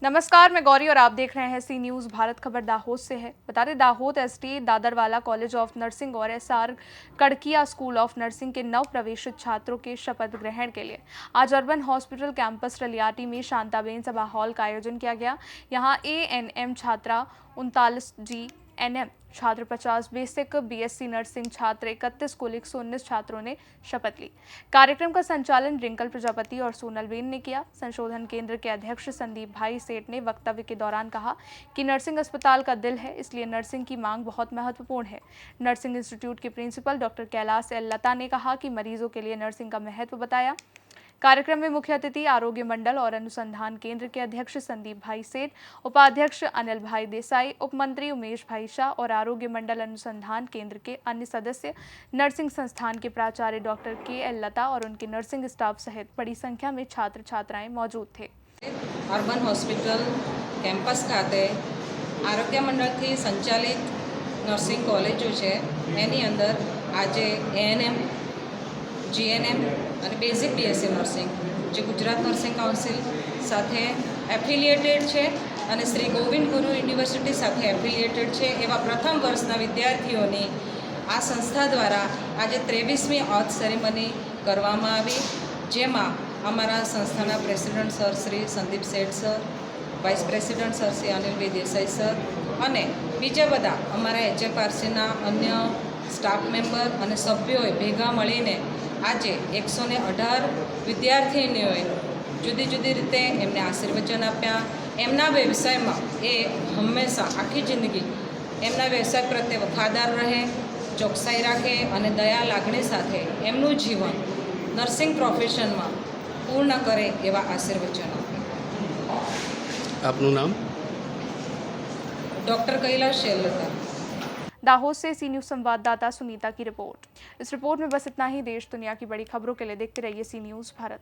नमस्कार, मैं गौरी और आप देख रहे हैं सी न्यूज़ भारत। खबर दाहोद से है। बता दें, Dahod ST Dadarwala college of nursing और SR Kadkiya school of nursing के नव प्रवेशित छात्रों के शपथ ग्रहण के लिए आज अर्बन हॉस्पिटल कैंपस रलियाटी में शांताबेन सभा हॉल का आयोजन किया गया। यहां एएनएम छात्रा 39 जीएनएम छात्र 50 बेसिक बीएससी नर्सिंग छात्र 31 कुल 119 छात्रों ने शपथ ली। कार्यक्रम का संचालन रिंकल प्रजापति और सोनल बेन ने किया। संशोधन केंद्र के अध्यक्ष संदीप भाई सेठ ने वक्तव्य के दौरान कहा कि नर्सिंग अस्पताल का दिल है, इसलिए नर्सिंग की मांग बहुत महत्वपूर्ण है। नर्सिंग इंस्टीट्यूट के प्रिंसिपल डॉक्टर कैलाश एल लता ने कहा कि मरीजों के लिए नर्सिंग का महत्व बताया। कार्यक्रम में मुख्य अतिथि आरोग्य मंडल और अनुसंधान केंद्र के अध्यक्ष संदीप भाई सेठ, उपाध्यक्ष अनिल भाई देसाई, उप मंत्री उमेश भाई शाह और आरोग्य मंडल अनुसंधान केंद्र के अन्य सदस्य, नर्सिंग संस्थान के प्राचार्य डॉक्टर के एल लता और उनके नर्सिंग स्टाफ सहित बड़ी संख्या में छात्र छात्राएं मौजूद थे। अर्बन हॉस्पिटल कैंपस खाते आरोग्य मंडल थी संचालित नर्सिंग कॉलेजों है एनी अंदर आज एएनएम जीएनएम અને બેઝિક બીએસસી નર્સિંગ જે ગુજરાત નર્સિંગ કાઉન્સિલ સાથે એફિલિએટેડ છે અને શ્રી ગોવિંદ ગુરુ યુનિવર્સિટી સાથે એફિલિએટેડ છે એવા પ્રથમ વર્ષના વિદ્યાર્થીઓની આ સંસ્થા દ્વારા આજે 23મી ઓથ સેરેમની કરવામાં આવી, જેમાં અમારા સંસ્થાના president sir Shri Sandeep Sheth sir, vice president sir Shri Anilbhai Desai sir અને બીજા બધા અમારા એચએફઆરસીના અન્ય સ્ટાફ મેમ્બર અને સભ્યોએ ભેગા મળીને આજે 118 વિદ્યાર્થીનીઓએ જુદી જુદી રીતે એમને આશીર્વચન આપ્યા। એમના વ્યવસાયમાં એ હંમેશા આખી જિંદગી એમના વ્યવસાય પ્રત્યે વફાદાર રહે, ચોકસાઈ રાખે અને દયા લાગણી સાથે એમનું જીવન નર્સિંગ પ્રોફેશનમાં પૂર્ણ કરે એવા આશીર્વચન આપ્યા। આપનું નામ? ડૉક્ટર कैलाश एल लता। दाहोद से सी न्यूज़ संवाददाता सुनीता की रिपोर्ट। इस रिपोर्ट में बस इतना ही। देश दुनिया की बड़ी खबरों के लिए देखते रहिए सी न्यूज़ भारत।